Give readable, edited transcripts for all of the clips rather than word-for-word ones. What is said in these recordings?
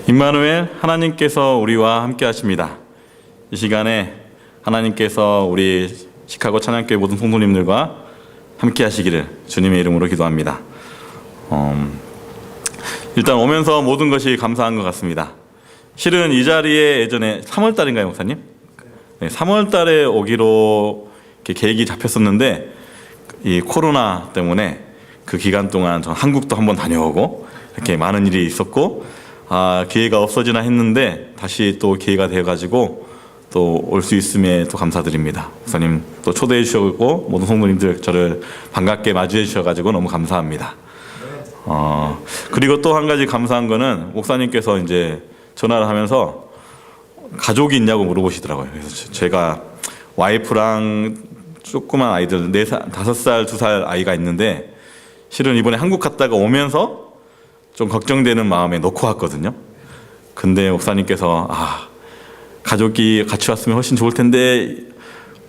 임마누엘, 하나님께서 우리와 함께 하십니다. 이 시간에 하나님께서 우리 시카고 찬양교회 모든 성도님들과 함께 하시기를 주님의 이름으로 기도합니다. 일단 오면서 모든 것이 감사한 것 같습니다. 실은 이 자리에 예전에 3월 달인가요, 목사님? 네, 3월 달에 오기로 이렇게 계획이 잡혔었는데 이 코로나 때문에 그 기간 동안 전 한국도 한번 다녀오고 이렇게 많은 일이 있었고 기회가 없어지나 했는데 다시 또 기회가 되어가지고 또 올 수 있음에 또 감사드립니다. 목사님 또 초대해 주셨고 모든 성도님들 저를 반갑게 맞이해 주셔가지고 너무 감사합니다. 그리고 또 한 가지 감사한 거는 목사님께서 이제 전화를 하면서 가족이 있냐고 물어보시더라고요. 그래서 제가 와이프랑 조그만 아이들 4살, 5살, 2살 아이가 있는데 실은 이번에 한국 갔다가 오면서 좀 걱정되는 마음에 놓고 왔거든요. 근데 목사님께서 가족이 같이 왔으면 훨씬 좋을 텐데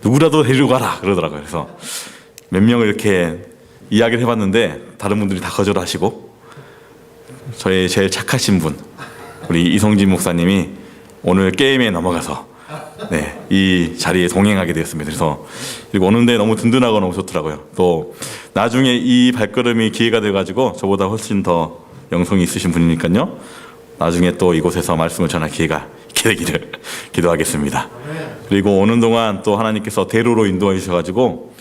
누구라도 데리고 가라 그러더라고요. 그래서 몇 명을 이렇게 이야기를 해봤는데 다른 분들이 다 거절하시고 저의 제일 착하신 분 우리 이성진 목사님이 오늘 게임에 넘어가서 이 자리에 동행하게 되었습니다. 그래서 그리고 오는데 너무 든든하고 너무 좋더라고요. 또 나중에 이 발걸음이 기회가 돼가지고 저보다 훨씬 더 영성이 있으신 분이니까요. 나중에 또 이곳에서 말씀을 전할 기회가 있게 되기를 기도하겠습니다. 그리고 오는 동안 또 하나님께서 대로로 인도해 주셔가지고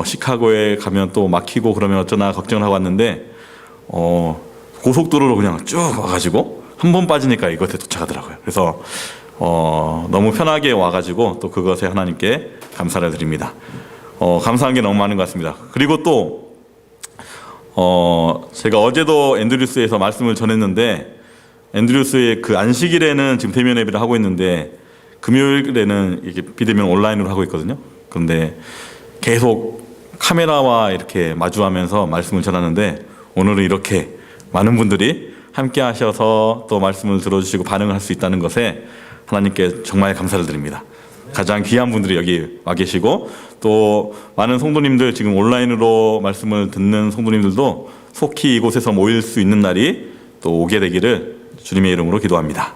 시카고에 가면 또 막히고 그러면 어쩌나 걱정을 하고 왔는데 고속도로로 그냥 쭉 와가지고 한 번 빠지니까 이곳에 도착하더라고요. 그래서 너무 편하게 와가지고 또 그것에 하나님께 감사를 드립니다. 감사한 게 너무 많은 것 같습니다. 그리고 또 제가 어제도 앤드류스에서 말씀을 전했는데 앤드류스의 그 안식일에는 지금 대면 예배를 하고 있는데 금요일에는 이렇게 비대면 온라인으로 하고 있거든요. 그런데 계속 카메라와 이렇게 마주하면서 말씀을 전하는데 오늘은 이렇게 많은 분들이 함께 하셔서 또 말씀을 들어주시고 반응을 할 수 있다는 것에 하나님께 정말 감사를 드립니다. 가장 귀한 분들이 여기 와 계시고 또 많은 성도님들 지금 온라인으로 말씀을 듣는 성도님들도 속히 이곳에서 모일 수 있는 날이 또 오게 되기를 주님의 이름으로 기도합니다.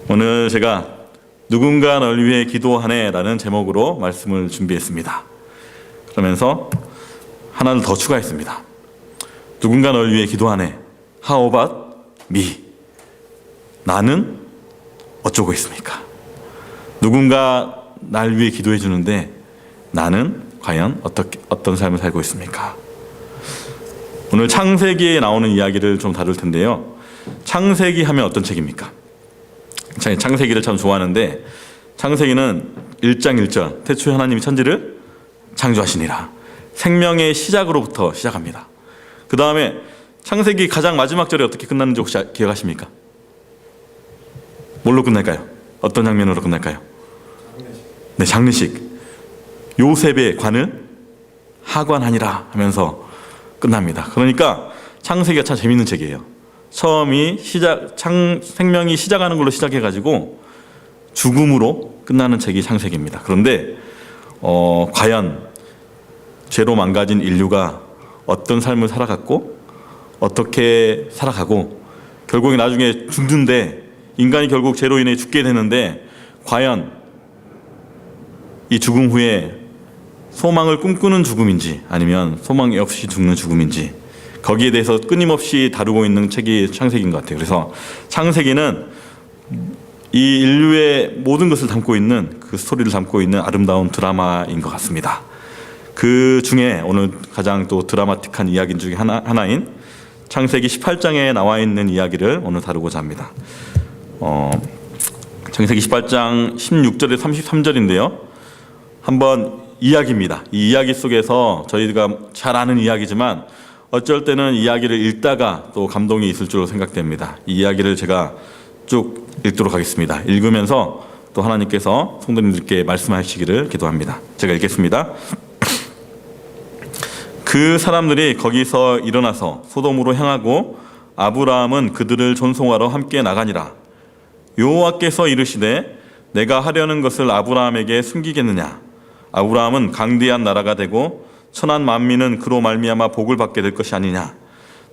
오늘 제가 누군가 널 위해 기도하네 라는 제목으로 말씀을 준비했습니다. 그러면서 하나를 더 추가했습니다. 누군가 널 위해 기도하네. How about me? 나는 어쩌고 있습니까? 누군가 날 위해 기도해 주는데 나는 과연 어떤 삶을 살고 있습니까? 오늘 창세기에 나오는 이야기를 좀 다룰 텐데요. 창세기 하면 어떤 책입니까? 창세기를 참 좋아하는데 창세기는 1장 1절 태초에 하나님이 천지를 창조하시니라. 생명의 시작으로부터 시작합니다. 그 다음에 창세기 가장 마지막 절에 어떻게 끝났는지 혹시 기억하십니까? 뭘로 끝날까요? 어떤 장면으로 끝날까요? 네, 장례식. 요셉의 관을 하관하니라 하면서 끝납니다. 그러니까 창세기가 참 재밌는 책이에요. 처음이 생명이 시작하는 걸로 시작해가지고 죽음으로 끝나는 책이 창세기입니다. 그런데 과연 죄로 망가진 인류가 어떤 삶을 살아갔고 어떻게 살아가고 결국에 나중에 죽는데 인간이 결국 죄로 인해 죽게 되는데 과연 이 죽음 후에 소망을 꿈꾸는 죽음인지 아니면 소망이 없이 죽는 죽음인지 거기에 대해서 끊임없이 다루고 있는 책이 창세기인 것 같아요. 그래서 창세기는 이 인류의 모든 것을 담고 있는 그 스토리를 담고 있는 아름다운 드라마인 것 같습니다. 그 중에 오늘 가장 또 드라마틱한 이야기 중에 하나인 창세기 18장에 나와 있는 이야기를 오늘 다루고자 합니다. 창세기 18장 16절에 33절인데요. 한번 이야기입니다. 이 이야기 속에서 저희가 잘 아는 이야기지만 어쩔 때는 이야기를 읽다가 또 감동이 있을 줄로 생각됩니다. 이 이야기를 제가 쭉 읽도록 하겠습니다. 읽으면서 또 하나님께서 성도님들께 말씀하시기를 기도합니다. 제가 읽겠습니다. 그 사람들이 거기서 일어나서 소돔으로 향하고 아브라함은 그들을 전송하러 함께 나가니라. 여호와께서 이르시되 내가 하려는 것을 아브라함에게 숨기겠느냐? 아브라함은 강대한 나라가 되고 천한 만민은 그로 말미암아 복을 받게 될 것이 아니냐?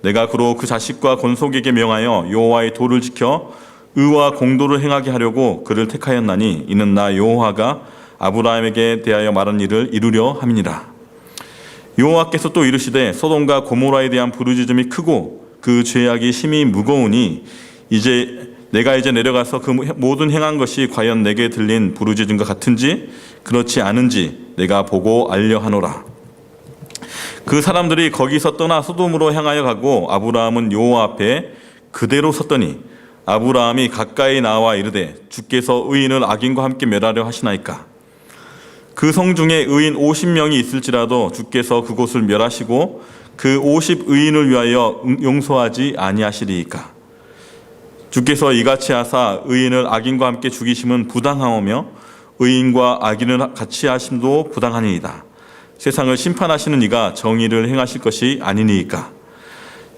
내가 그로 그 자식과 건속에게 명하여 여호와의 도를 지켜 의와 공도를 행하게 하려고 그를 택하였나니 이는 나 여호와가 아브라함에게 대하여 말한 일을 이루려 함이니라. 여호와께서 또 이르시되 소돔과 고모라에 대한 부르짖음이 크고 그 죄악이 심히 무거우니 내가 이제 내려가서 그 모든 행한 것이 과연 내게 들린 부르짖음과 같은지 그렇지 않은지 내가 보고 알려 하노라. 그 사람들이 거기서 떠나 소돔으로 향하여 가고 아브라함은 여호와 앞에 그대로 섰더니 아브라함이 가까이 나와 이르되 주께서 의인을 악인과 함께 멸하려 하시나이까. 그 성 중에 의인 50명이 있을지라도 주께서 그곳을 멸하시고 그 50 의인을 위하여 용서하지 아니하시리이까. 주께서 이같이 하사 의인을 악인과 함께 죽이심은 부당하오며 의인과 악인을 같이 하심도 부당하니이다. 세상을 심판하시는 이가 정의를 행하실 것이 아니니이까.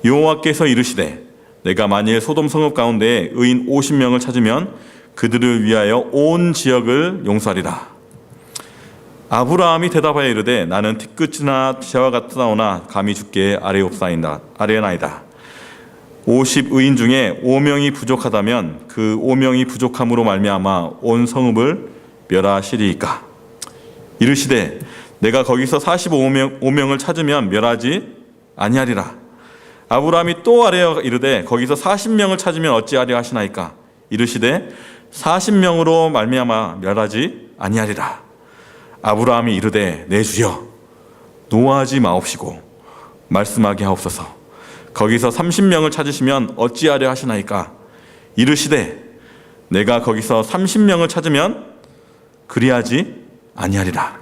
여호와께서 이르시되 내가 만일 소돔 성읍 가운데 의인 50명을 찾으면 그들을 위하여 온 지역을 용서하리라. 아브라함이 대답하여 이르되 나는 티끝이나 재와 같사오나 감히 주께 아뢰나이다. 50 의인 중에 5명이 부족하다면 그 5명이 부족함으로 말미암아 온 성읍을 멸하시리이까. 이르시되 내가 거기서 45명을 찾으면 멸하지 아니하리라. 아브라함이 또 아뢰어 이르되 거기서 40명을 찾으면 어찌하려 하시나이까. 이르시되 40명으로 말미암아 멸하지 아니하리라. 아브라함이 이르되 내 주여 노하지 마옵시고 말씀하게 하옵소서. 거기서 30명을 찾으시면 어찌하려 하시나이까. 이르시되 내가 거기서 30명을 찾으면 그리하지 아니하리라.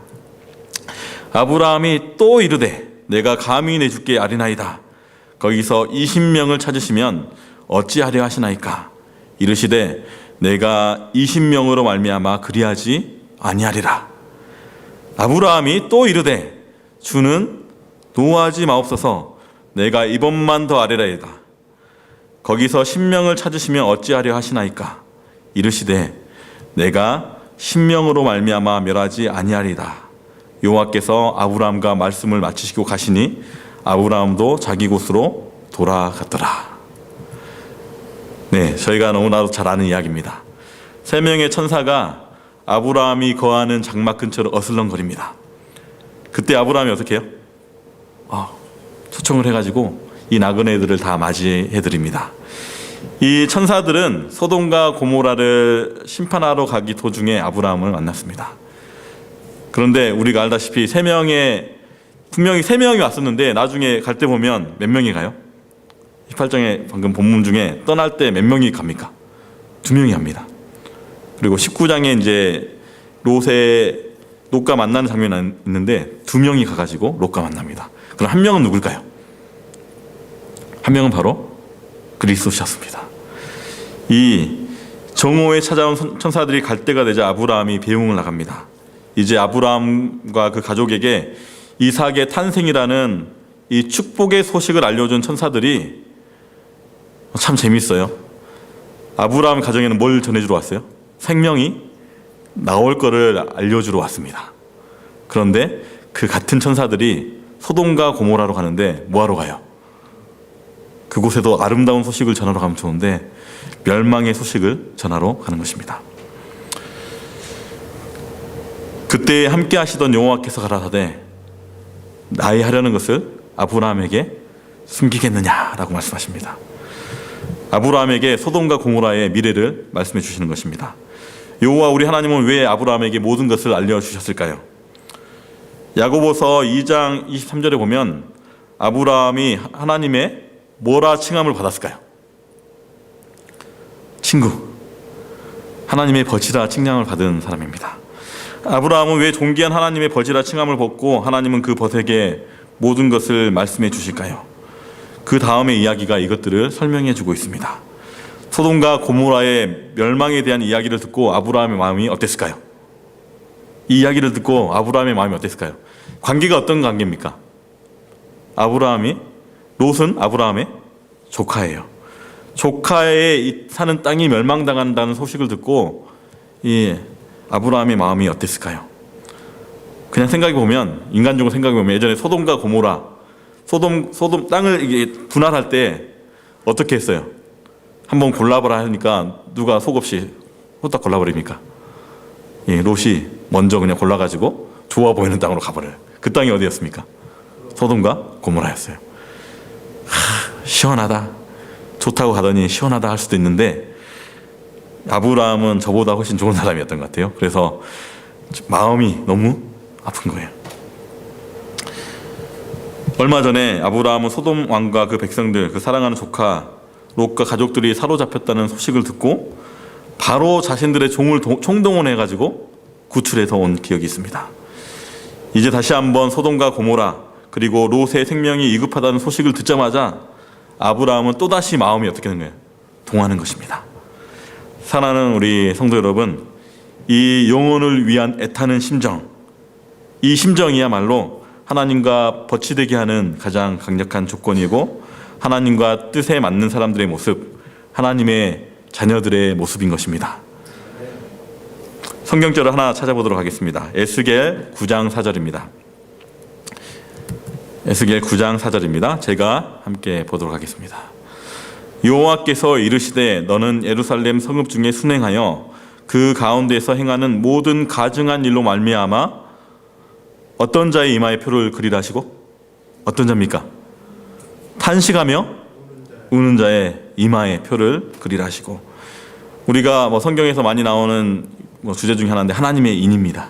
아브라함이 또 이르되 내가 감히 내 주께 아뢰나이다. 거기서 20명을 찾으시면 어찌하려 하시나이까. 이르시되 내가 20명으로 말미암아 그리하지 아니하리라. 아브라함이 또 이르되 주는 노하지 마옵소서. 내가 이번만 더 아뢰라이다. 거기서 10명을 찾으시면 어찌하려 하시나이까. 이르시되 내가 10명으로 말미암아 멸하지 아니하리다. 여호와께서 아브라함과 말씀을 마치시고 가시니 아브라함도 자기 곳으로 돌아갔더라. 네, 저희가 너무나도 잘 아는 이야기입니다. 3명의 천사가 아브라함이 거하는 장막 근처로 어슬렁거립니다. 그때 아브라함이 어떻게 해요? 초청을 해가지고 이 나그네들을 다 맞이해드립니다. 이 천사들은 소돔과 고모라를 심판하러 가기 도중에 아브라함을 만났습니다. 그런데 우리가 알다시피 분명히 3명이 왔었는데 나중에 갈 때 보면 몇 명이 가요? 18장의 방금 본문 중에 떠날 때 몇 명이 갑니까? 2명이 갑니다. 그리고 19장에 이제 롯과 만나는 장면이 있는데 2명이 가가지고 롯과 만납니다. 그럼 1명은 누굴까요? 1명은 바로 그리스도셨습니다. 이 정오에 찾아온 천사들이 갈 때가 되자 아브라함이 배웅을 나갑니다. 이제 아브라함과 그 가족에게 이삭의 탄생이라는 이 축복의 소식을 알려준 천사들이 참 재밌어요. 아브라함 가정에는 뭘 전해주러 왔어요? 생명이 나올 거를 알려주러 왔습니다. 그런데 그 같은 천사들이 소돔과 고모라로 가는데 뭐하러 가요? 그곳에도 아름다운 소식을 전하러 가면 좋은데 멸망의 소식을 전하러 가는 것입니다. 그때 함께 하시던 여호와께서 가라사대 나의 하려는 것을 아브라함에게 숨기겠느냐라고 말씀하십니다. 아브라함에게 소돔과 고모라의 미래를 말씀해 주시는 것입니다. 여호와 우리 하나님은 왜 아브라함에게 모든 것을 알려주셨을까요? 야고보서 2장 23절에 보면 아브라함이 하나님의 뭐라 칭함을 받았을까요? 친구, 하나님의 버지라 칭함을 받은 사람입니다. 아브라함은 왜 존귀한 하나님의 버지라 칭함을 받고 하나님은 그 벗에게 모든 것을 말씀해 주실까요? 그 다음의 이야기가 이것들을 설명해 주고 있습니다. 소돔과 고모라의 멸망에 대한 이야기를 듣고 아브라함의 마음이 어땠을까요? 이 이야기를 듣고 아브라함의 마음이 어땠을까요? 관계가 어떤 관계입니까? 롯은 아브라함의 조카예요. 조카의 사는 땅이 멸망당한다는 소식을 듣고 이 아브라함의 마음이 어땠을까요? 그냥 생각해 보면, 인간적으로 생각해 보면 예전에 소돔과 고모라 소돔 땅을 이게 분할할 때 어떻게 했어요? 한번 골라보라 하니까 누가 속 없이 후딱 골라버립니까? 예, 롯이 먼저 그냥 골라가지고 좋아 보이는 땅으로 가버려요. 그 땅이 어디였습니까? 소돔과 고모라였어요. 시원하다, 좋다고 가더니 시원하다 할 수도 있는데 아브라함은 저보다 훨씬 좋은 사람이었던 것 같아요. 그래서 마음이 너무 아픈 거예요. 얼마 전에 아브라함은 소돔 왕과 그 백성들, 그 사랑하는 조카 롯과 가족들이 사로잡혔다는 소식을 듣고 바로 자신들의 종을 총동원해가지고 구출해서 온 기억이 있습니다. 이제 다시 한번 소돔과 고모라 그리고 롯의 생명이 위급하다는 소식을 듣자마자 아브라함은 또다시 마음이 어떻게 되는 거예요? 동하는 것입니다. 사랑하는 우리 성도 여러분, 이 영혼을 위한 애타는 심정, 이 심정이야말로 하나님과 버치되게 하는 가장 강력한 조건이고 하나님과 뜻에 맞는 사람들의 모습, 하나님의 자녀들의 모습인 것입니다. 성경절을 하나 찾아보도록 하겠습니다. 에스겔 9장 4절입니다. 에스겔 9장 4절입니다. 제가 함께 보도록 하겠습니다. 여호와께서 이르시되 너는 예루살렘 성읍 중에 순행하여 그 가운데서 행하는 모든 가증한 일로 말미암아 어떤 자의 이마에 표를 그리라 하시고, 어떤 자입니까? 탄식하며 우는 자의 이마에 표를 그리라 하시고, 우리가 성경에서 많이 나오는 주제 중에 하나인데 하나님의 인입니다.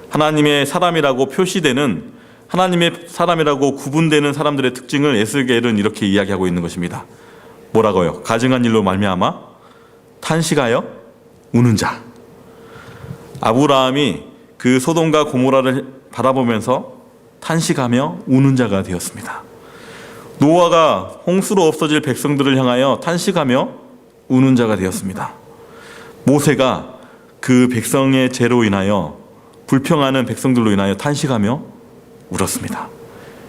하나님의 사람이라고 표시되는, 하나님의 사람이라고 구분되는 사람들의 특징을 에스겔은 이렇게 이야기하고 있는 것입니다. 뭐라고요? 가증한 일로 말미암아 탄식하여 우는 자. 아브라함이 그 소돔과 고모라를 바라보면서 탄식하며 우는 자가 되었습니다. 노아가 홍수로 없어질 백성들을 향하여 탄식하며 우는 자가 되었습니다. 모세가 그 백성의 죄로 인하여, 불평하는 백성들로 인하여 탄식하며 울었습니다.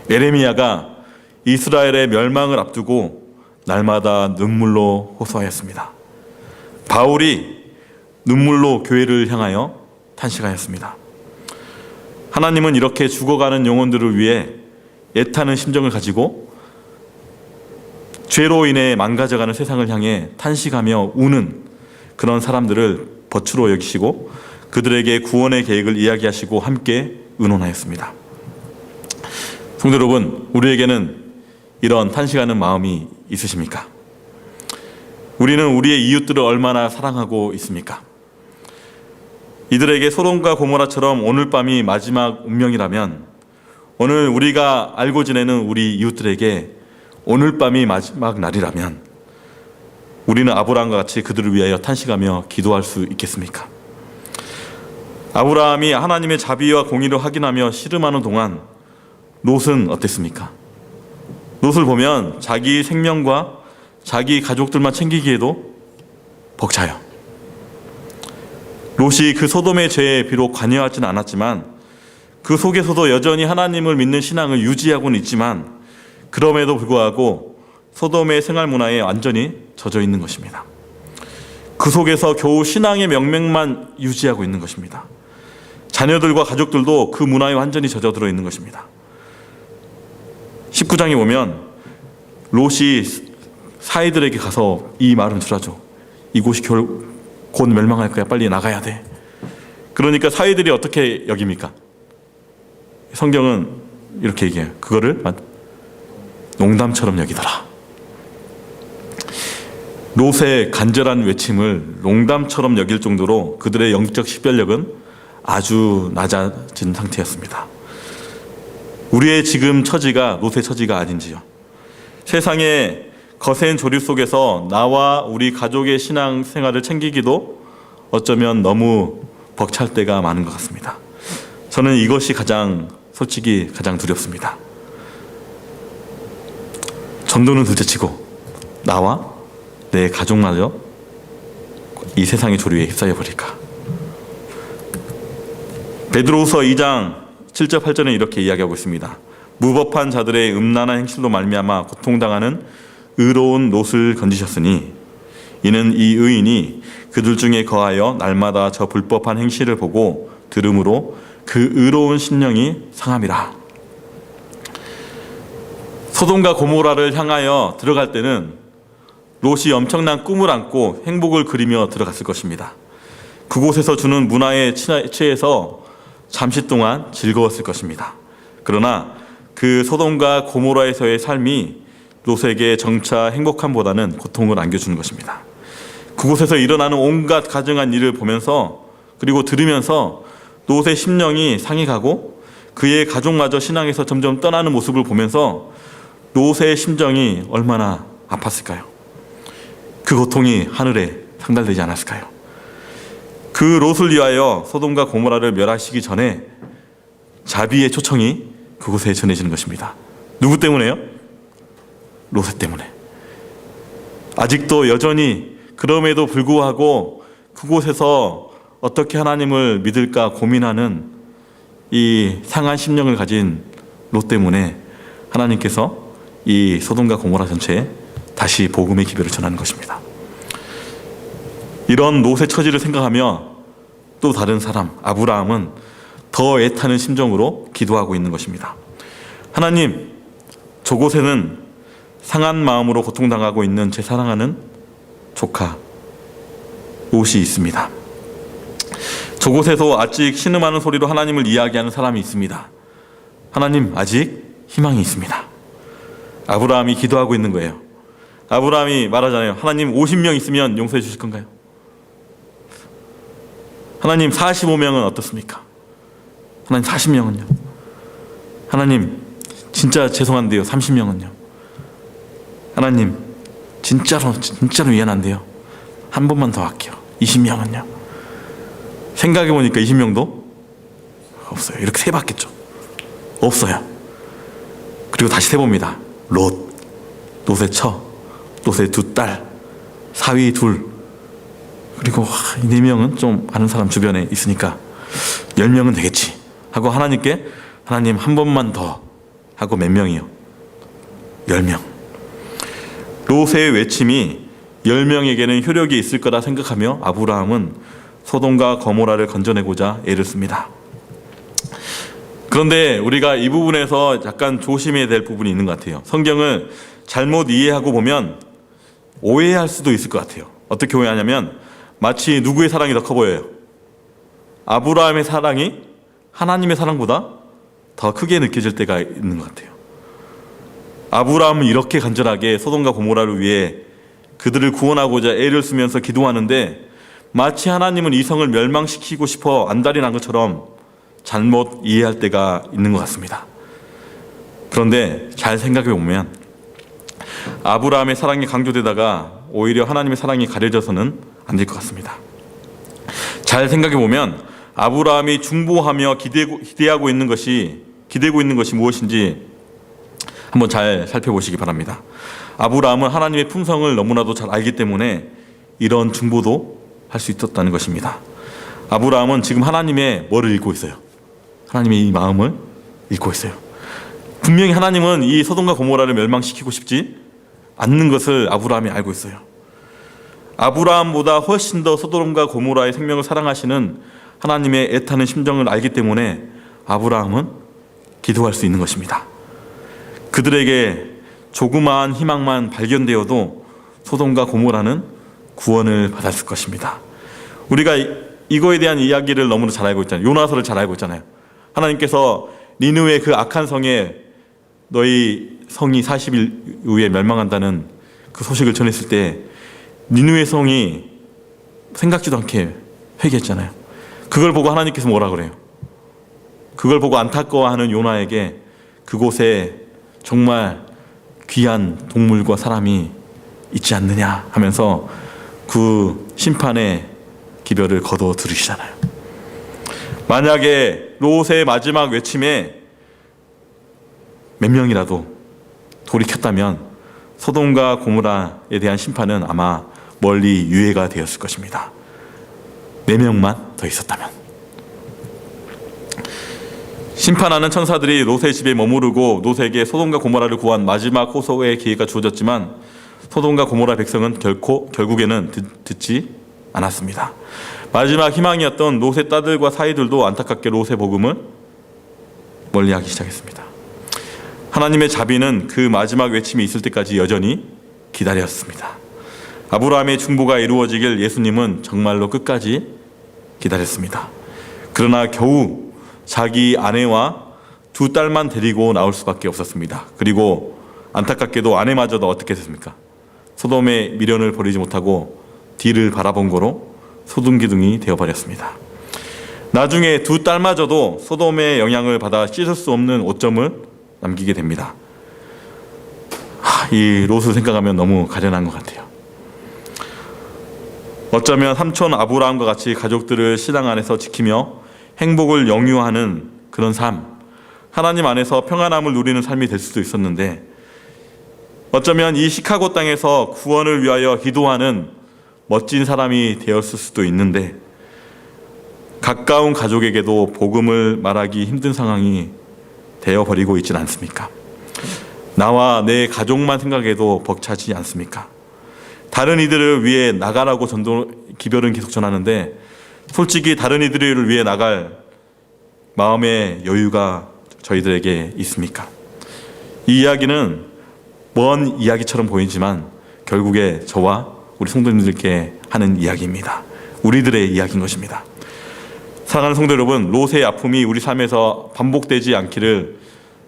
에레미야가 이스라엘의 멸망을 앞두고 날마다 눈물로 호소하였습니다. 바울이 눈물로 교회를 향하여 탄식하였습니다. 하나님은 이렇게 죽어가는 영혼들을 위해 애타는 심정을 가지고 죄로 인해 망가져가는 세상을 향해 탄식하며 우는 그런 사람들을 벗으로 여기시고 그들에게 구원의 계획을 이야기하시고 함께 의논하였습니다. 성도 여러분, 우리에게는 이런 탄식하는 마음이 있으십니까? 우리는 우리의 이웃들을 얼마나 사랑하고 있습니까? 이들에게 소돔과 고모라처럼 오늘 밤이 마지막 운명이라면, 오늘 우리가 알고 지내는 우리 이웃들에게 오늘 밤이 마지막 날이라면 우리는 아브라함과 같이 그들을 위하여 탄식하며 기도할 수 있겠습니까? 아브라함이 하나님의 자비와 공의를 확인하며 씨름하는 동안 롯은 어땠습니까? 롯을 보면 자기 생명과 자기 가족들만 챙기기에도 벅차요. 롯이 그 소돔의 죄에 비록 관여하지는 않았지만 그 속에서도 여전히 하나님을 믿는 신앙을 유지하고는 있지만, 그럼에도 불구하고 소돔의 생활 문화에 완전히 젖어 있는 것입니다. 그 속에서 겨우 신앙의 명맥만 유지하고 있는 것입니다. 자녀들과 가족들도 그 문화에 완전히 젖어들어 있는 것입니다. 19장에 보면 롯이 사이들에게 가서 이 말을 들어줘. 이곳이 곧 멸망할 거야. 빨리 나가야 돼. 그러니까 사이들이 어떻게 여깁니까? 성경은 이렇게 얘기해요. 그거를 농담처럼 여기더라. 롯의 간절한 외침을 농담처럼 여길 정도로 그들의 영적 식별력은 아주 낮아진 상태였습니다. 우리의 지금 처지가 롯의 처지가 아닌지요? 세상의 거센 조류 속에서 나와 우리 가족의 신앙 생활을 챙기기도 어쩌면 너무 벅찰 때가 많은 것 같습니다. 저는 이것이 솔직히 가장 두렵습니다. 전도는 둘째치고 나와 내 가족마저 이 세상의 조류에 휩싸여 버릴까. 베드로후서 2장 7절 8절은 이렇게 이야기하고 있습니다. 무법한 자들의 음란한 행실로 말미암아 고통당하는 의로운 롯을 건지셨으니 이는 이 의인이 그들 중에 거하여 날마다 저 불법한 행실을 보고 들음으로 그 의로운 심령이 상함이라. 소돔과 고모라를 향하여 들어갈 때는 롯이 엄청난 꿈을 안고 행복을 그리며 들어갔을 것입니다. 그곳에서 주는 문화에 취해서 잠시 동안 즐거웠을 것입니다. 그러나 그 소돔과 고모라에서의 삶이 롯에게 정차 행복함보다는 고통을 안겨주는 것입니다. 그곳에서 일어나는 온갖 가증한 일을 보면서 그리고 들으면서 롯의 심령이 상해 가고 그의 가족마저 신앙에서 점점 떠나는 모습을 보면서 롯의 심정이 얼마나 아팠을까요? 그 고통이 하늘에 상달되지 않았을까요? 그 롯을 위하여 소돔과 고모라를 멸하시기 전에 자비의 초청이 그곳에 전해지는 것입니다. 누구 때문에요? 롯 때문에. 아직도 여전히 그럼에도 불구하고 그곳에서 어떻게 하나님을 믿을까 고민하는 이 상한 심령을 가진 롯 때문에 하나님께서 이 소돔과 고모라 전체에 다시 복음의 기별을 전하는 것입니다. 이런 롯의 처지를 생각하며 또 다른 사람 아브라함은 더 애타는 심정으로 기도하고 있는 것입니다. 하나님, 저곳에는 상한 마음으로 고통당하고 있는 제 사랑하는 조카 롯이 있습니다. 저곳에서 아직 신음하는 소리로 하나님을 이야기하는 사람이 있습니다. 하나님, 아직 희망이 있습니다. 아브라함이 기도하고 있는 거예요. 아브라함이 말하잖아요. 하나님, 50명 있으면 용서해 주실 건가요? 하나님, 45명은 어떻습니까? 하나님, 40명은요? 하나님, 진짜 죄송한데요, 30명은요? 하나님, 진짜로 미안한데요, 한 번만 더 할게요, 20명은요? 생각해보니까 20명도 없어요. 이렇게 세봤겠죠. 없어요. 그리고 다시 세봅니다. 롯의 롯의 두 딸, 사위 둘, 그리고 이 4명은 좀 아는 사람 주변에 있으니까 10명은 되겠지 하고 하나님께 하나님 한 번만 더 하고 몇 명이요? 10명. 롯의 외침이 10명에게는 효력이 있을 거라 생각하며 아브라함은 소돔과 고모라를 건져내고자 애를 씁니다. 그런데 우리가 이 부분에서 약간 조심해야 될 부분이 있는 것 같아요. 성경을 잘못 이해하고 보면 오해할 수도 있을 것 같아요. 어떻게 오해하냐면 마치 누구의 사랑이 더 커 보여요? 아브라함의 사랑이 하나님의 사랑보다 더 크게 느껴질 때가 있는 것 같아요. 아브라함은 이렇게 간절하게 소돔과 고모라를 위해 그들을 구원하고자 애를 쓰면서 기도하는데 마치 하나님은 이성을 멸망시키고 싶어 안달이 난 것처럼 잘못 이해할 때가 있는 것 같습니다. 그런데 잘 생각해 보면 아브라함의 사랑이 강조되다가 오히려 하나님의 사랑이 가려져서는 안 될 것 같습니다. 잘 생각해 보면 아브라함이 중보하며 기대고 있는 것이 무엇인지 한번 잘 살펴보시기 바랍니다. 아브라함은 하나님의 품성을 너무나도 잘 알기 때문에 이런 중보도 할 수 있었다는 것입니다. 아브라함은 지금 하나님의 뭐를 읽고 있어요? 하나님의 이 마음을 읽고 있어요. 분명히 하나님은 이 소돔과 고모라를 멸망시키고 싶지 않는 것을 아브라함이 알고 있어요. 아브라함보다 훨씬 더 소돔과 고모라의 생명을 사랑하시는 하나님의 애타는 심정을 알기 때문에 아브라함은 기도할 수 있는 것입니다. 그들에게 조그마한 희망만 발견되어도 소돔과 고모라는 구원을 받았을 것입니다. 우리가 이거에 대한 이야기를 너무나 잘 알고 있잖아요. 요나서를 잘 알고 있잖아요. 하나님께서 니느웨 그 악한 성에 너희 성이 40일 후에 멸망한다는 그 소식을 전했을 때 니느웨 성이 생각지도 않게 회개했잖아요. 그걸 보고 하나님께서 뭐라 그래요? 그걸 보고 안타까워하는 요나에게 그곳에 정말 귀한 동물과 사람이 있지 않느냐 하면서 그 심판의 기별을 거둬 들으시잖아요. 만약에 롯의 마지막 외침에 몇 명이라도 돌이켰다면 소돔과 고모라에 대한 심판은 아마 멀리 유예가 되었을 것입니다. 4명만 더 있었다면. 심판하는 천사들이 롯의 집에 머무르고 롯에게 소돔과 고모라를 구한 마지막 호소의 기회가 주어졌지만 소돔과 고모라 백성은 결국에는 듣지 않았습니다. 마지막 희망이었던 롯의 딸들과 사이들도 안타깝게 롯의 복음을 멀리하기 시작했습니다. 하나님의 자비는 그 마지막 외침이 있을 때까지 여전히 기다렸습니다. 아브라함의 중보가 이루어지길 예수님은 정말로 끝까지 기다렸습니다. 그러나 겨우 자기 아내와 두 딸만 데리고 나올 수밖에 없었습니다. 그리고 안타깝게도 아내마저도 어떻게 됐습니까? 소돔의 미련을 버리지 못하고 뒤를 바라본 거로 소둥기둥이 되어버렸습니다. 나중에 두 딸마저도 소돔의 영향을 받아 씻을 수 없는 오점을 남기게 됩니다. 이 롯을 생각하면 너무 가련한 것 같아요. 어쩌면 삼촌 아브라함과 같이 가족들을 신앙 안에서 지키며 행복을 영유하는 그런 삶, 하나님 안에서 평안함을 누리는 삶이 될 수도 있었는데, 어쩌면 이 시카고 땅에서 구원을 위하여 기도하는 멋진 사람이 되었을 수도 있는데, 가까운 가족에게도 복음을 말하기 힘든 상황이 되어버리고 있지는 않습니까? 나와 내 가족만 생각해도 벅차지 않습니까? 다른 이들을 위해 나가라고 기별은 계속 전하는데, 솔직히 다른 이들을 위해 나갈 마음의 여유가 저희들에게 있습니까? 이 이야기는 먼 이야기처럼 보이지만 결국에 저와 우리 성도님들께 하는 이야기입니다. 우리들의 이야기인 것입니다. 사랑하는 성도 여러분, 롯의 아픔이 우리 삶에서 반복되지 않기를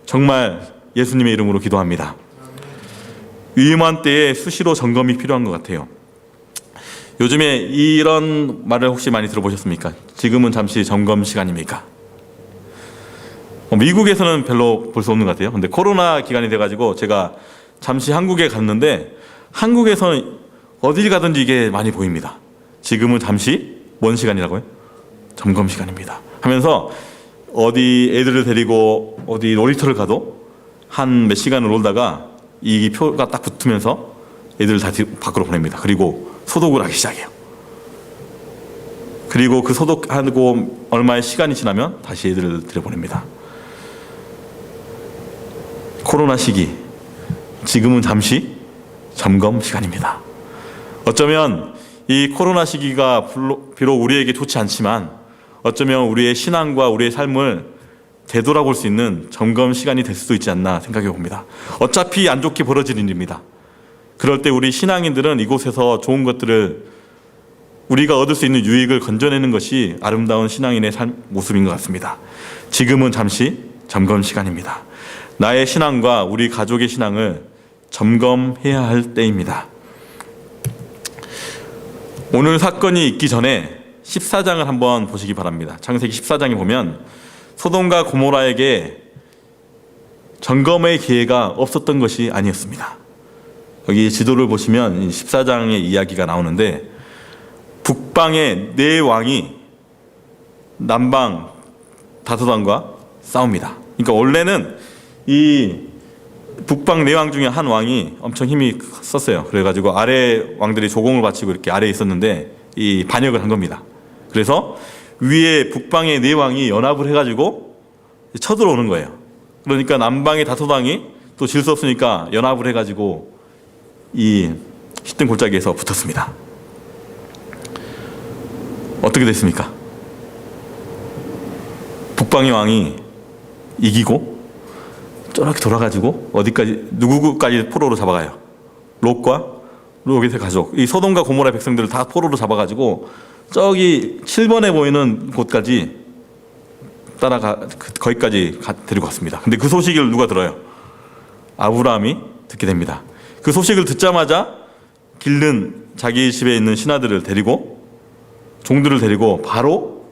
정말 예수님의 이름으로 기도합니다. 위험한 때에 수시로 점검이 필요한 것 같아요. 요즘에 이런 말을 혹시 많이 들어보셨습니까? 지금은 잠시 점검 시간입니까? 미국에서는 별로 볼 수 없는 것 같아요. 근데 코로나 기간이 돼가지고 제가 잠시 한국에 갔는데, 한국에서는 어딜 가든지 이게 많이 보입니다. 지금은 잠시 뭔 시간이라고요? 점검 시간입니다 하면서 어디 애들을 데리고 어디 놀이터를 가도 한 몇 시간을 놀다가 이 표가 딱 붙으면서 애들을 다 밖으로 보냅니다. 그리고 소독을 하기 시작해요. 그리고 그 소독하고 얼마의 시간이 지나면 다시 애들을 들여보냅니다. 코로나 시기, 지금은 잠시 점검 시간입니다. 어쩌면 이 코로나 시기가 비록 우리에게 좋지 않지만 어쩌면 우리의 신앙과 우리의 삶을 되돌아볼 수 있는 점검 시간이 될 수도 있지 않나 생각해 봅니다. 어차피 안 좋게 벌어지는 일입니다. 그럴 때 우리 신앙인들은 이곳에서 좋은 것들을, 우리가 얻을 수 있는 유익을 건져내는 것이 아름다운 신앙인의 모습인 것 같습니다. 지금은 잠시 점검 시간입니다. 나의 신앙과 우리 가족의 신앙을 점검해야 할 때입니다. 오늘 사건이 있기 전에 14장을 한번 보시기 바랍니다. 창세기 14장에 보면 소돔과 고모라에게 점검의 기회가 없었던 것이 아니었습니다. 여기 지도를 보시면 14장의 이야기가 나오는데, 북방의 네 왕이 남방 다섯 왕과 싸웁니다. 그러니까 원래는 이 북방 네 왕 중에 한 왕이 엄청 힘이 컸어요. 그래가지고 아래 왕들이 조공을 바치고 이렇게 아래에 있었는데 이 반역을 한 겁니다. 그래서 위에 북방의 네 왕이 연합을 해가지고 쳐들어오는 거예요. 그러니까 남방의 다섯 왕이 또 질 수 없으니까 연합을 해가지고 이 히든 골짜기에서 붙었습니다. 어떻게 됐습니까? 북방의 왕이 이기고 저렇게 돌아가지고 어디까지, 누구까지 포로로 잡아가요? 롯과 롯의 가족, 이 소돔과 고모라 백성들을 다 포로로 잡아가지고 저기 7번에 보이는 곳까지 거기까지 데리고 갔습니다. 근데 그 소식을 누가 들어요? 아브라함이 듣게 됩니다. 그 소식을 듣자마자 길른 자기 집에 있는 신하들을 데리고, 종들을 데리고 바로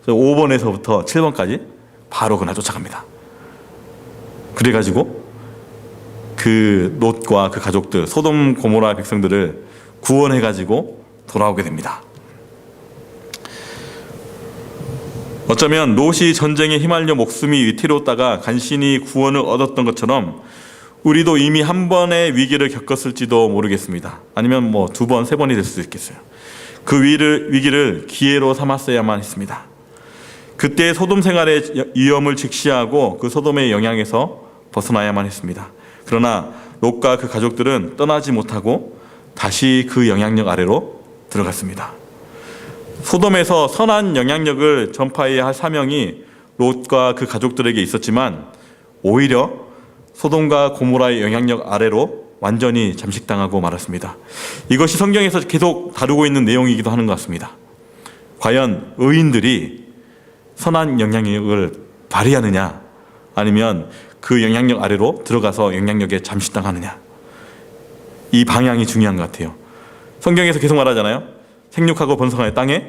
5번에서부터 7번까지 바로 그날 쫓아갑니다. 그래가지고 그 롯과 그 가족들, 소돔 고모라 백성들을 구원해가지고 돌아오게 됩니다. 어쩌면 롯이 전쟁에 휘말려 목숨이 위태로웠다가 간신히 구원을 얻었던 것처럼 우리도 이미 한 번의 위기를 겪었을지도 모르겠습니다. 아니면 뭐 2번, 3번이 될 수도 있겠어요. 그 위기를 기회로 삼았어야만 했습니다. 그때 소돔 생활의 위험을 직시하고 그 소돔의 영향에서 벗어나야만 했습니다. 그러나 롯과 그 가족들은 떠나지 못하고 다시 그 영향력 아래로 들어갔습니다. 소돔에서 선한 영향력을 전파해야 할 사명이 롯과 그 가족들에게 있었지만 오히려 소돔과 고모라의 영향력 아래로 완전히 잠식당하고 말았습니다. 이것이 성경에서 계속 다루고 있는 내용이기도 하는 것 같습니다. 과연 의인들이 선한 영향력을 발휘하느냐, 아니면 그 영향력 아래로 들어가서 영향력에 잠식당하느냐, 이 방향이 중요한 것 같아요. 성경에서 계속 말하잖아요. 생육하고 번성하여 땅에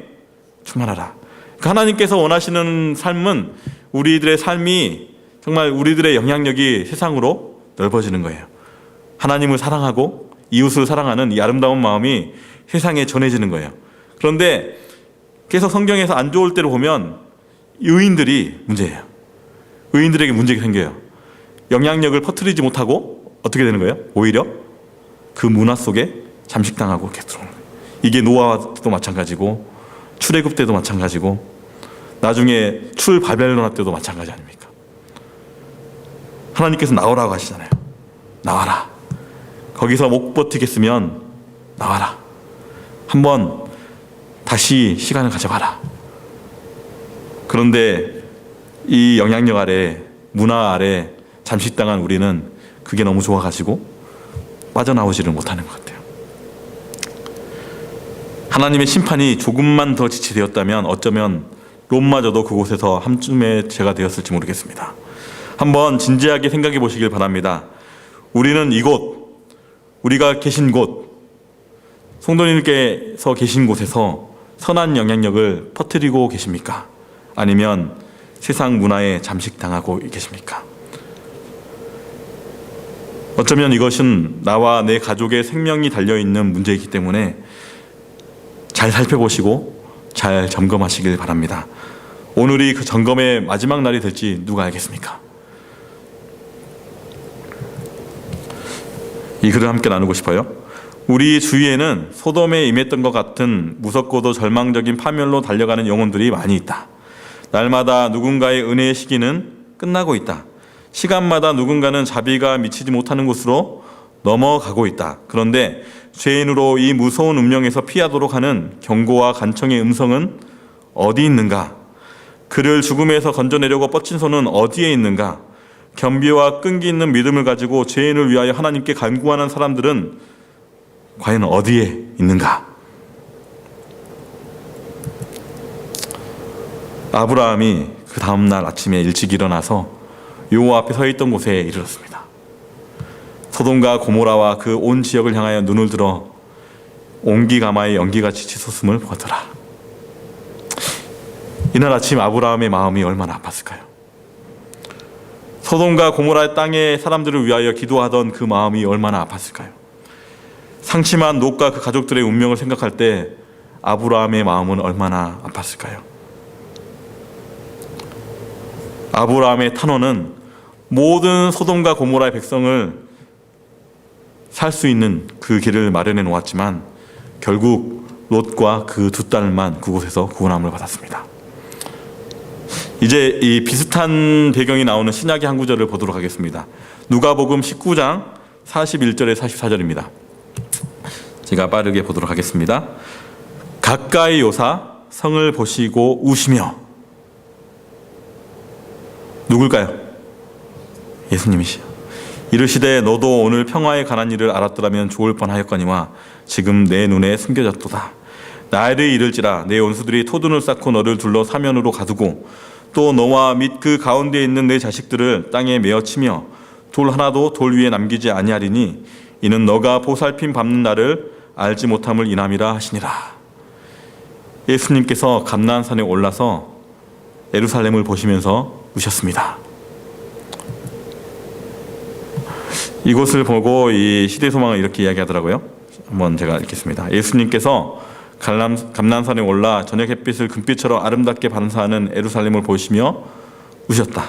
충만하라. 그러니까 하나님께서 원하시는 삶은 우리들의 삶이 정말 우리들의 영향력이 세상으로 넓어지는 거예요. 하나님을 사랑하고 이웃을 사랑하는 이 아름다운 마음이 세상에 전해지는 거예요. 그런데 계속 성경에서 안 좋을 때로 보면 의인들이 문제예요. 의인들에게 문제가 생겨요. 영향력을 퍼뜨리지 못하고 어떻게 되는 거예요? 오히려 그 문화 속에 잠식당하고 계속 들어오는 거예요. 이게 노아도 마찬가지고 출애굽 때도 마찬가지고 나중에 출바벨론화 때도 마찬가지 아닙니까? 하나님께서 나오라고 하시잖아요. 나와라. 거기서 못 버티겠으면 나와라. 한번 다시 시간을 가져봐라. 그런데 이 영향력 아래, 문화 아래 잠식당한 우리는 그게 너무 좋아가지고 빠져나오지를 못하는 것 같아요. 하나님의 심판이 조금만 더 지체되었다면 어쩌면 롯마저도 그곳에서 한쯤에 제가 되었을지 모르겠습니다. 한번 진지하게 생각해 보시길 바랍니다. 우리는 이곳, 우리가 계신 곳, 성도님께서 계신 곳에서 선한 영향력을 퍼뜨리고 계십니까? 아니면 세상 문화에 잠식당하고 계십니까? 어쩌면 이것은 나와 내 가족의 생명이 달려있는 문제이기 때문에 잘 살펴보시고 잘 점검하시길 바랍니다. 오늘이 그 점검의 마지막 날이 될지 누가 알겠습니까? 이 글을 함께 나누고 싶어요. 우리 주위에는 소돔에 임했던 것 같은 무섭고도 절망적인 파멸로 달려가는 영혼들이 많이 있다. 날마다 누군가의 은혜의 시기는 끝나고 있다. 시간마다 누군가는 자비가 미치지 못하는 곳으로 넘어가고 있다. 그런데 죄인으로 이 무서운 운명에서 피하도록 하는 경고와 간청의 음성은 어디 있는가? 그를 죽음에서 건져내려고 뻗친 손은 어디에 있는가? 겸비와 끈기 있는 믿음을 가지고 죄인을 위하여 하나님께 간구하는 사람들은 과연 어디에 있는가? 아브라함이 그 다음날 아침에 일찍 일어나서 여호와 앞에 서 있던 곳에 이르렀습니다. 소돔과 고모라와 그 온 지역을 향하여 눈을 들어 옹기가마의 연기같이 치솟음을 보더라. 이날 아침 아브라함의 마음이 얼마나 아팠을까요? 소돔과 고모라 땅의 사람들을 위하여 기도하던 그 마음이 얼마나 아팠을까요? 상심한 롯과 그 가족들의 운명을 생각할 때 아브라함의 마음은 얼마나 아팠을까요? 아브라함의 탄원은 모든 소돔과 고모라의 백성을 살 수 있는 그 길을 마련해 놓았지만 결국 롯과 그 두 딸만 그곳에서 구원함을 받았습니다. 이제 이 비슷한 배경이 나오는 신약의 한 구절을 보도록 하겠습니다. 누가복음 19장 41절에 44절입니다. 제가 빠르게 보도록 하겠습니다. 가까이 오사 성을 보시고 우시며, 누굴까요? 예수님이시여. 이르시되 너도 오늘 평화에 관한 일을 알았더라면 좋을 뻔하였거니와 지금 내 눈에 숨겨졌도다. 나일이 이를지라 내 원수들이 토둔을 쌓고 너를 둘러 사면으로 가두고 또 너와 및 그 가운데 있는 내 자식들을 땅에 메어치며 돌 하나도 돌 위에 남기지 아니하리니 이는 너가 보살핌 받는 날을 알지 못함을 인함이라 하시니라. 예수님께서 감난산에 올라서 예루살렘을 보시면서 우셨습니다. 이곳을 보고 이 시대 소망을 이렇게 이야기하더라고요. 한번 제가 읽겠습니다. 예수님께서 감난산에 올라 저녁 햇빛을 금빛처럼 아름답게 반사하는 예루살렘을 보시며 우셨다.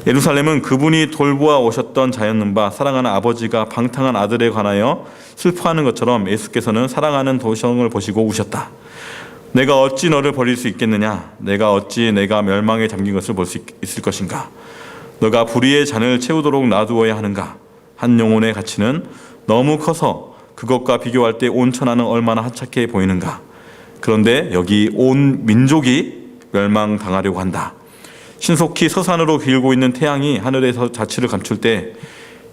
예루살렘은 그분이 돌보아 오셨던 자였는 바 사랑하는 아버지가 방탕한 아들에 관하여 슬퍼하는 것처럼 예수께서는 사랑하는 도성을 보시고 우셨다. 내가 어찌 너를 버릴 수 있겠느냐? 내가 어찌 내가 멸망에 잠긴 것을 볼 수 있을 것인가? 너가 불의의 잔을 채우도록 놔두어야 하는가? 한 영혼의 가치는 너무 커서 그것과 비교할 때 온 천하는 얼마나 하찮게 보이는가? 그런데 여기 온 민족이 멸망당하려고 한다. 신속히 서산으로 길고 있는 태양이 하늘에서 자취를 감출 때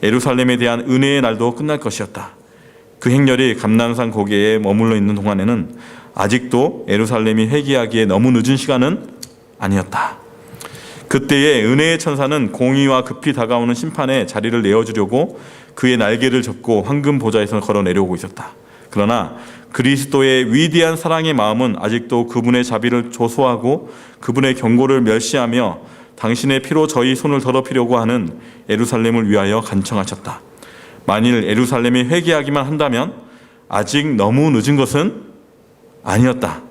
예루살렘에 대한 은혜의 날도 끝날 것이었다. 그 행렬이 감람산 고개에 머물러 있는 동안에는 아직도 예루살렘이 회개하기에 너무 늦은 시간은 아니었다. 그때에 은혜의 천사는 공의와 급히 다가오는 심판에 자리를 내어주려고 그의 날개를 접고 황금 보좌에서 걸어내려오고 있었다. 그러나 그리스도의 위대한 사랑의 마음은 아직도 그분의 자비를 조소하고 그분의 경고를 멸시하며 당신의 피로 저희 손을 더럽히려고 하는 예루살렘을 위하여 간청하셨다. 만일 예루살렘이 회개하기만 한다면 아직 너무 늦은 것은 아니었다.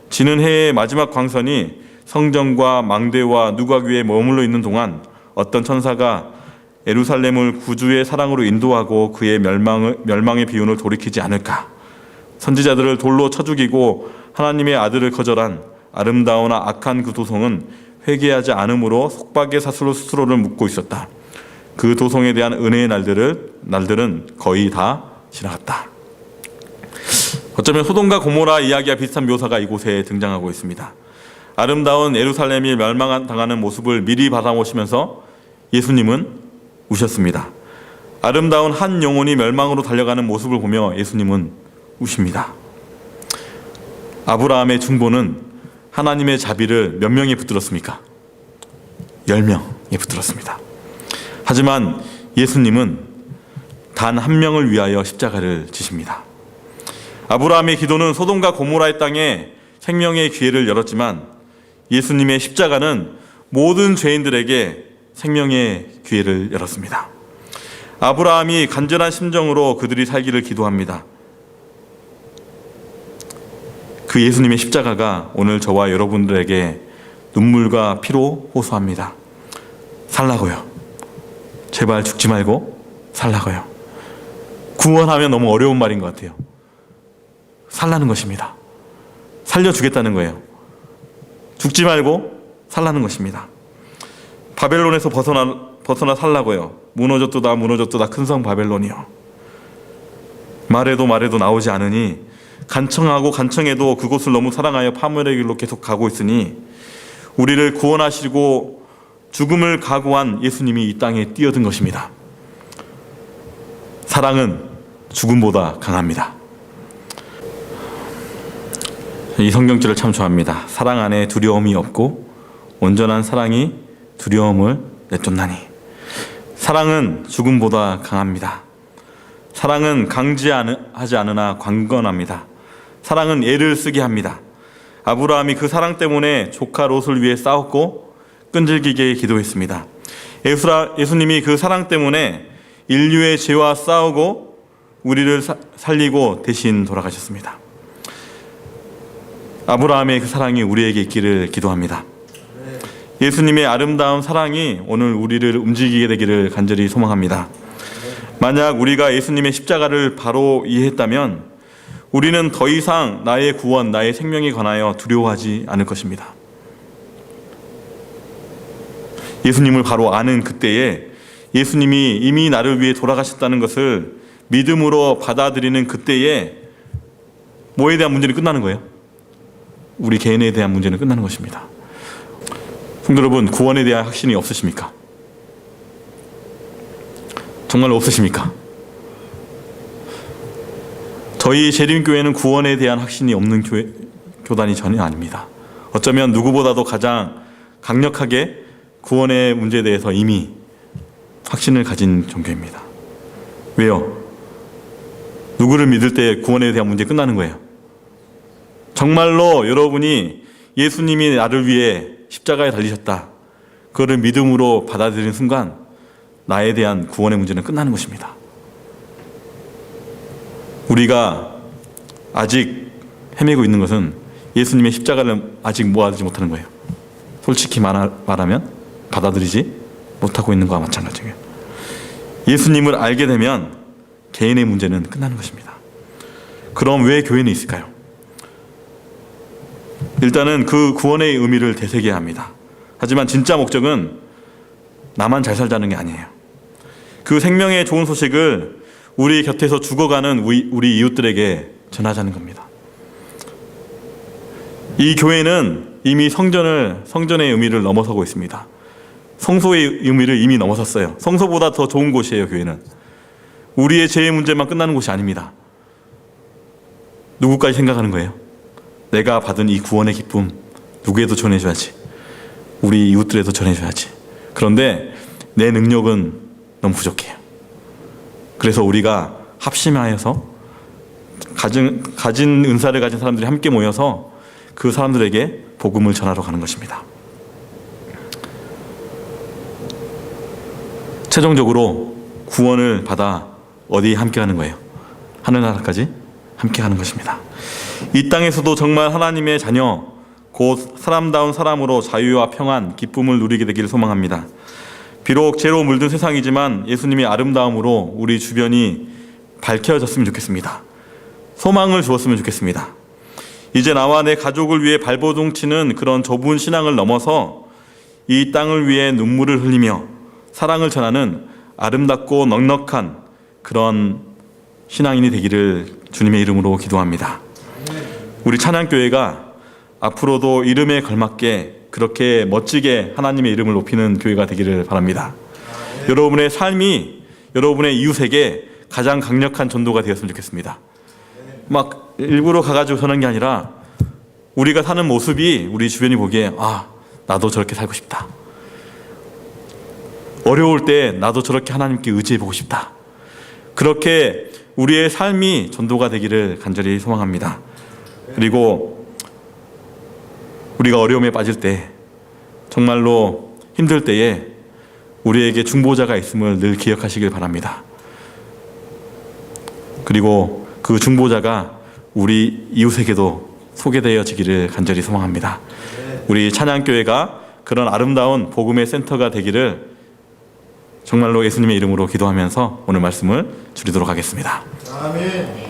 지는 해의 마지막 광선이 성전과 망대와 누각위에 머물러 있는 동안 어떤 천사가 예루살렘을 구주의 사랑으로 인도하고 그의 멸망의 비운을 돌이키지 않을까. 선지자들을 돌로 쳐 죽이고 하나님의 아들을 거절한 아름다우나 악한 그 도성은 회개하지 않으므로 속박의 사슬로 스스로를 묶고 있었다. 그 도성에 대한 은혜의 날들은 거의 다 지나갔다. 어쩌면 소돔과 고모라 이야기와 비슷한 묘사가 이곳에 등장하고 있습니다. 아름다운 예루살렘이 멸망당하는 모습을 미리 바라보시면서 예수님은 우셨습니다. 아름다운 한 영혼이 멸망으로 달려가는 모습을 보며 예수님은 우십니다. 아브라함의 중보는 하나님의 자비를 몇 명이 붙들었습니까? 10명이 붙들었습니다. 하지만 예수님은 단 한 명을 위하여 십자가를 지십니다. 아브라함의 기도는 소돔과 고모라의 땅에 생명의 기회를 열었지만 예수님의 십자가는 모든 죄인들에게 생명의 기회를 열었습니다. 아브라함이 간절한 심정으로 그들이 살기를 기도합니다. 그 예수님의 십자가가 오늘 저와 여러분들에게 눈물과 피로 호소합니다. 살라고요. 제발 죽지 말고 살라고요. 구원하면 너무 어려운 말인 것 같아요. 살라는 것입니다. 살려주겠다는 거예요. 죽지 말고 살라는 것입니다. 바벨론에서 벗어나 살라고요. 무너졌도다 큰 성 바벨론이요. 말해도 나오지 않으니 간청하고 간청해도 그곳을 너무 사랑하여 파멸의 길로 계속 가고 있으니 우리를 구원하시고 죽음을 각오한 예수님이 이 땅에 뛰어든 것입니다. 사랑은 죽음보다 강합니다. 이 성경절을 참 좋아합니다. 사랑 안에 두려움이 없고 온전한 사랑이 두려움을 내쫓나니. 사랑은 죽음보다 강합니다. 사랑은 강제하지 않으나 강건합니다. 사랑은 애를 쓰게 합니다. 아브라함이 그 사랑 때문에 조카 롯을 위해 싸웠고 끈질기게 기도했습니다. 예수님이 그 사랑 때문에 인류의 죄와 싸우고 우리를 살리고 대신 돌아가셨습니다. 아브라함의 그 사랑이 우리에게 있기를 기도합니다. 예수님의 아름다운 사랑이 오늘 우리를 움직이게 되기를 간절히 소망합니다. 만약 우리가 예수님의 십자가를 바로 이해했다면 우리는 더 이상 나의 구원, 나의 생명에 관하여 두려워하지 않을 것입니다. 예수님을 바로 아는 그때에 예수님이 이미 나를 위해 돌아가셨다는 것을 믿음으로 받아들이는 그때에 뭐에 대한 문제는 끝나는 거예요? 우리 개인에 대한 문제는 끝나는 것입니다. 성도 여러분, 구원에 대한 확신이 없으십니까? 정말 없으십니까? 저희 재림교회는 구원에 대한 확신이 없는 교단이 전혀 아닙니다. 어쩌면 누구보다도 가장 강력하게 구원의 문제에 대해서 이미 확신을 가진 종교입니다. 왜요? 누구를 믿을 때 구원에 대한 문제 끝나는 거예요. 정말로 여러분이 예수님이 나를 위해 십자가에 달리셨다, 그거를 믿음으로 받아들이는 순간 나에 대한 구원의 문제는 끝나는 것입니다. 우리가 아직 헤매고 있는 것은 예수님의 십자가를 아직 모아두지 못하는 거예요. 솔직히 말하면 받아들이지 못하고 있는 것과 마찬가지예요. 예수님을 알게 되면 개인의 문제는 끝나는 것입니다. 그럼 왜 교회는 있을까요? 일단은 그 구원의 의미를 되새겨야 합니다. 하지만 진짜 목적은 나만 잘 살자는 게 아니에요. 그 생명의 좋은 소식을 우리 곁에서 죽어가는 우리 이웃들에게 전하자는 겁니다. 이 교회는 이미 성전의 의미를 넘어서고 있습니다. 성소의 의미를 이미 넘어섰어요. 성소보다 더 좋은 곳이에요, 교회는. 우리의 죄의 문제만 끝나는 곳이 아닙니다. 누구까지 생각하는 거예요? 내가 받은 이 구원의 기쁨 누구에도 전해줘야지. 우리 이웃들에도 전해줘야지. 그런데 내 능력은 너무 부족해요. 그래서 우리가 합심하여서 가진 은사를 가진 사람들이 함께 모여서 그 사람들에게 복음을 전하러 가는 것입니다. 최종적으로 구원을 받아 어디에 함께 가는 거예요? 하늘나라까지 함께 가는 것입니다. 이 땅에서도 정말 하나님의 자녀, 곧 사람다운 사람으로 자유와 평안, 기쁨을 누리게 되기를 소망합니다. 비록 죄로 물든 세상이지만 예수님의 아름다움으로 우리 주변이 밝혀졌으면 좋겠습니다. 소망을 주었으면 좋겠습니다. 이제 나와 내 가족을 위해 발버둥 치는 그런 좁은 신앙을 넘어서 이 땅을 위해 눈물을 흘리며 사랑을 전하는 아름답고 넉넉한 그런 신앙인이 되기를 주님의 이름으로 기도합니다. 우리 찬양교회가 앞으로도 이름에 걸맞게 그렇게 멋지게 하나님의 이름을 높이는 교회가 되기를 바랍니다. 여러분의 삶이 여러분의 이웃에게 가장 강력한 전도가 되었으면 좋겠습니다. 막 일부러 가가지고 서는 게 아니라 우리가 사는 모습이 우리 주변이 보기에 나도 저렇게 살고 싶다. 어려울 때 나도 저렇게 하나님께 의지해보고 싶다. 그렇게 우리의 삶이 전도가 되기를 간절히 소망합니다. 그리고 우리가 어려움에 빠질 때, 정말로 힘들 때에 우리에게 중보자가 있음을 늘 기억하시길 바랍니다. 그리고 그 중보자가 우리 이웃에게도 소개되어지기를 간절히 소망합니다. 우리 찬양교회가 그런 아름다운 복음의 센터가 되기를 정말로 예수님의 이름으로 기도하면서 오늘 말씀을 줄이도록 하겠습니다. 아멘.